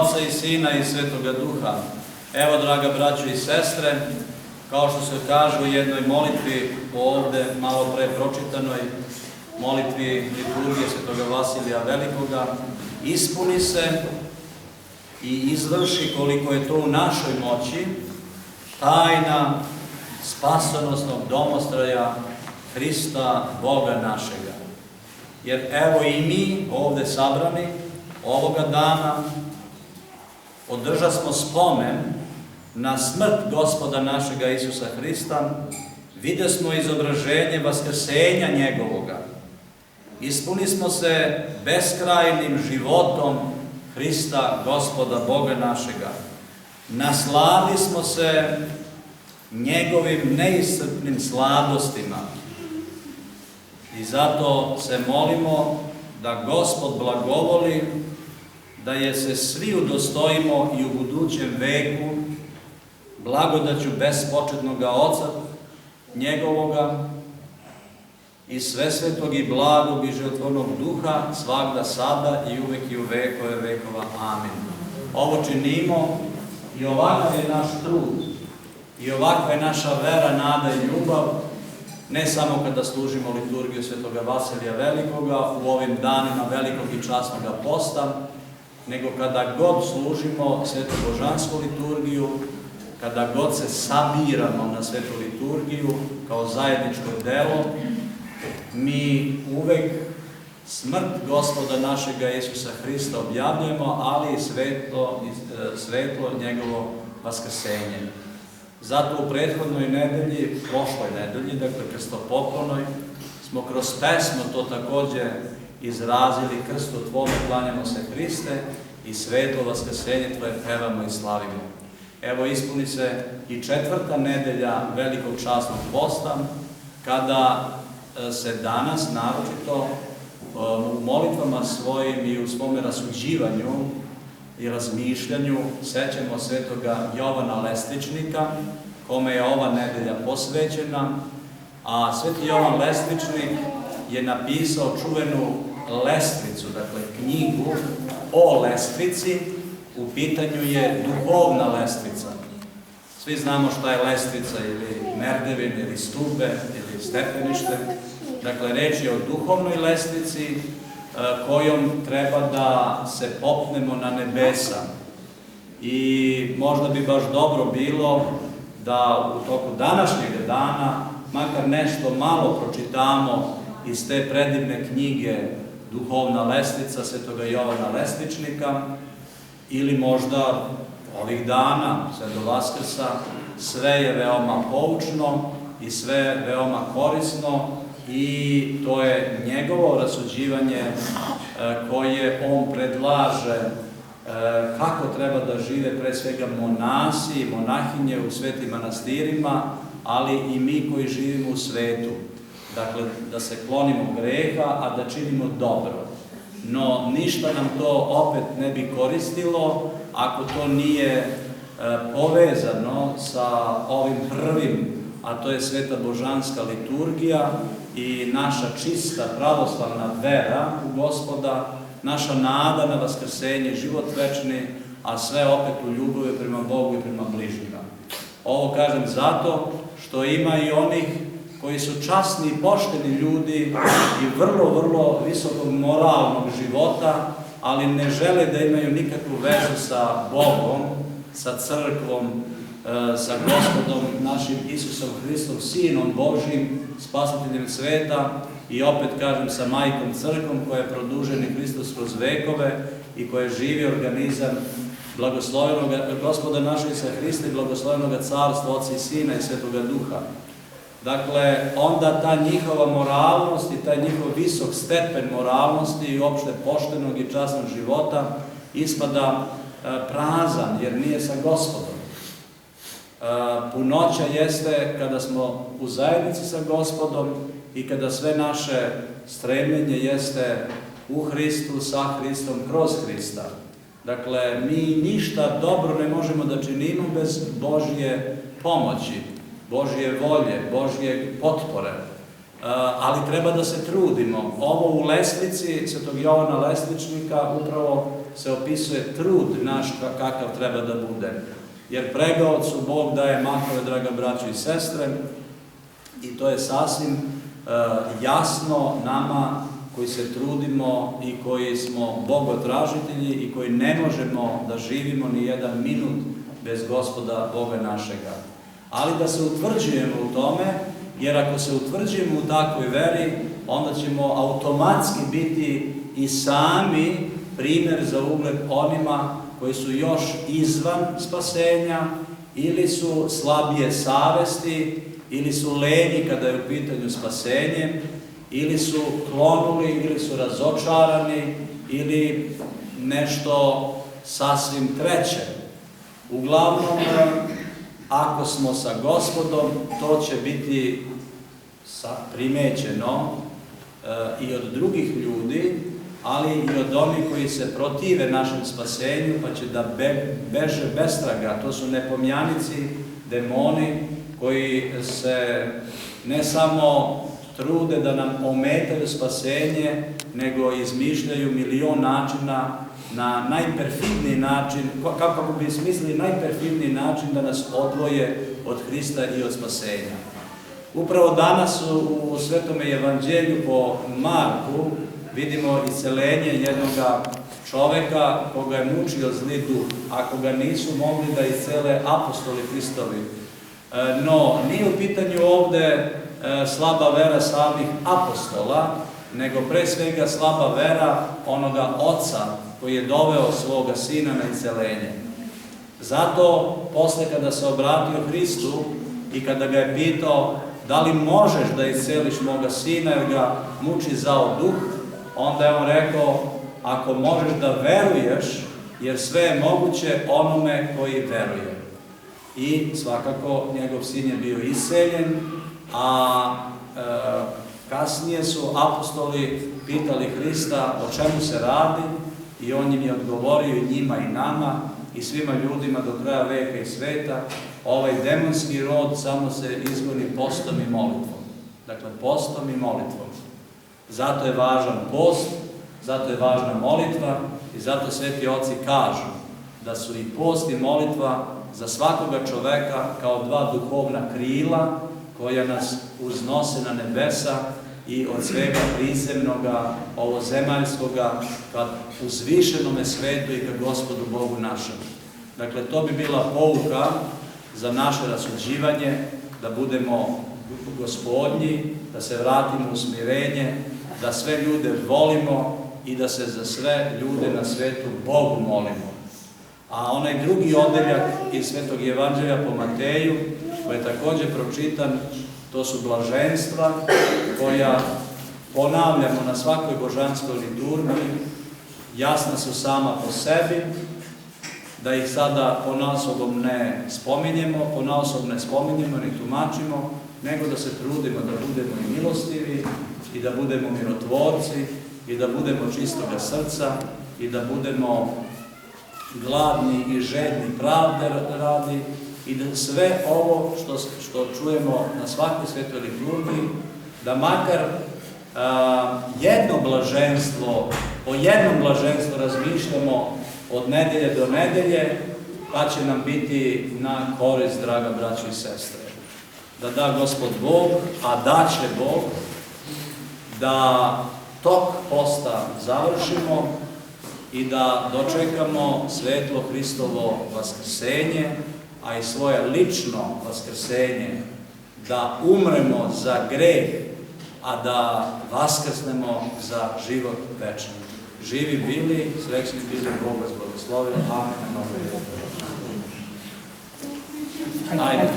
Oca i Sina i Svetoga Duha. Evo, draga braćo i sestre, kao što se kaže u jednoj molitvi ovde, malo pre pročitanoj, molitvi liturgije Svetoga Vasilija Velikoga, ispuni se i izvrši koliko je to u našoj moći tajna spasonosnog domostroja Hrista, Boga našega. Jer evo i mi ovde sabrani ovoga dana održat smo spomen na smrt Gospoda našega Isusa Hrista, vide smo izobraženje vaskrsenja njegovoga. Ispuni smo se beskrajnim životom Hrista, Gospoda, Boga našega. Nasladi smo se njegovim neiscrpnim sladostima. I zato se molimo da Gospod blagovoli, da je se svi udostojimo i u budućem veku blagodaću bespočetnoga Oca njegovoga i svesvetog i blagog i životvornog Duha, svagda sada i uvek i u vekove vekova. Amin. Ovo činimo i ovakav je naš trud i ovakva je naša vera, nada i ljubav, ne samo kada služimo liturgiju Svetoga Vasilija Velikoga u ovim danima velikog i časnog posta, nego kada god služimo svetobožansku liturgiju, kada god se sabiramo na svetu liturgiju kao zajedničko delo, mi uvek smrt Gospoda našega Isusa Hrista objavljujemo, ali i svetlo njegovo vaskrsenje. Zato u prethodnoj nedelji, prošloj nedelji, dakle krstopoklonoj, smo kroz pesmu to takođe izrazili: Krsto tvome klanjamo se, Hriste, i svetlo vaskrsenje tvoje pevamo i slavimo. Evo, ispuni se i četvrta nedelja velikog časnog posta, kada se danas, naročito u molitvama svojim i u svome rasuđivanju i razmišljanju, sećamo svetoga Jovana Lestvičnika, kome je ova nedelja posvećena, a sveti Jovan Lestvičnik je napisao čuvenu lestvicu, dakle knjigu o lestvici. U pitanju je duhovna lestvica. Svi znamo šta je lestvica, ili merdevin, ili stube, ili stepenište. Dakle, reč je o duhovnoj lestvici kojom treba da se popnemo na nebesa. I možda bi baš dobro bilo da u toku današnjeg dana makar nešto malo pročitamo iz te predivne knjige Duhovna lestvica Svetoga Jovana Lestvičnika, ili možda ovih dana, sve do Vaskrsa. Sve je veoma poučno i sve veoma korisno i to je njegovo rasuđivanje koje on predlaže kako treba da žive pre svega monasi i monahinje u svetim manastirima, ali i mi koji živimo u svetu. Dakle, da se klonimo greha, a da činimo dobro. No, ništa nam to opet ne bi koristilo ako to nije povezano sa ovim prvim, a to je sveta božanska liturgija i naša čista pravoslavna vera u Gospoda, naša nada na vaskrsenje, život večni, a sve opet u ljubavi prema Bogu i prema bližnjima. Ovo kažem zato što ima i onih koji su časni i pošteni ljudi i vrlo visokog moralnog života, ali ne žele da imaju nikakvu vezu sa Bogom, sa crkvom, sa Gospodom našim Isusom Hristom, Sinom Božjim, spasiteljem sveta, i opet kažem sa majkom crkvom koja je produženi Hristos kroz vekove i koja je živi organizam blagoslovenog Gospoda našeg Isusa Hrista i blagoslovenog Carstva, Oca i Sina i Svetoga Duha. Dakle, onda ta njihova moralnost i taj njihov visok stepen moralnosti i uopšte poštenog i časnog života ispada prazan, jer nije sa Gospodom. Punoća jeste kada smo u zajednici sa Gospodom i kada sve naše stremljenje jeste u Hristu, sa Hristom, kroz Hrista. Dakle, mi ništa dobro ne možemo da činimo bez Božje pomoći, Božje volje, Božje potpore. ali treba da se trudimo. Ovo u Lesnici, Svetog Jovana Lesničnika, upravo se opisuje trud naš kakav treba da bude. Jer pregaocu Bog daje mahove, draga braćo i sestre, i to je sasvim jasno nama koji se trudimo i koji smo bogotražitelji i koji ne možemo da živimo ni jedan minut bez Gospoda Boga našega. Ali da se utvrđujemo u tome, jer ako se utvrđujemo u takvoj veri, onda ćemo automatski biti i sami primjer za ugled onima koji su još izvan spasenja, ili su slabije savesti, ili su lenji kada je u pitanju spasenje, ili su klonuli, ili su razočarani, ili nešto sasvim treće. Uglavnom, ako smo sa Gospodom, to će biti primećeno i od drugih ljudi, ali i od onih koji se protive našem spasenju, pa će da beže bestraga. To su nepomjanici, demoni, koji se ne samo trude da nam ometaju spasenje, nego izmišljaju milion načina, na najperfidniji način, kako bi smislili najperfidniji način da nas odvoje od Hrista i od spasenja. Upravo danas u Svetome evanđelju po Marku vidimo isceljenje jednog čoveka koga je mučio zli duh, ako ga nisu mogli da iscele apostoli Hristovi. No, nije u pitanju ovde slaba vera samih apostola, nego pre svega slaba vera onoga oca koji je doveo svoga sina na isceljenje. Zato, posle kada se obratio Hristu i kada ga je pitao da li možeš da isceliš moga sina jer ga muči zao duh, onda je on rekao, ako možeš da veruješ, jer sve je moguće onome koji veruje. I svakako njegov sin je bio isceljen, a kasnije su apostoli pitali Hrista o čemu se radi i on im je odgovorio i njima i nama i svima ljudima do kraja veka i sveta, ovaj demonski rod samo se izgoni postom i molitvom. Dakle, postom i molitvom. Zato je važan post, zato je važna molitva i zato sveti oci kažu da su i post i molitva za svakoga čoveka kao dva duhovna krila koja nas uznose na nebesa i od svega prizemnoga, ovozemaljskoga, ka uzvišenome svetu i ka Gospodu Bogu našem. Dakle, to bi bila pouka za naše rasuđivanje, da budemo Gospodnji, da se vratimo u smirenje, da sve ljude volimo i da se za sve ljude na svetu Bogu molimo. A onaj drugi odeljak iz Svetog evanđelja po Mateju, koji je također pročitan, to su blaženstva koja ponavljamo na svakoj božanskoj liturgiji, jasna su sama po sebi, da ih sada ponaosobno ne spominjemo, ni tumačimo, nego da se trudimo da budemo i milostivi, i da budemo mirotvorci, i da budemo čistoga srca, i da budemo gladni i žedni pravde radi, i da sve ovo što čujemo na svakoj svetoj liturgiji, da makar o jednom blaženstvu razmišljamo od nedelje do nedelje, pa će nam biti na korist, draga braćo i sestre. Da da Gospod Bog, a da će Bog, da tok posta završimo i da dočekamo svetlo Hristovo vaskrsenje, a i svoje lično vaskrsenje, da umremo za greh, a da vaskrsnemo za život večni. Živi bili, srećni bili, Bog vas blagoslovio. Amen. Ajde.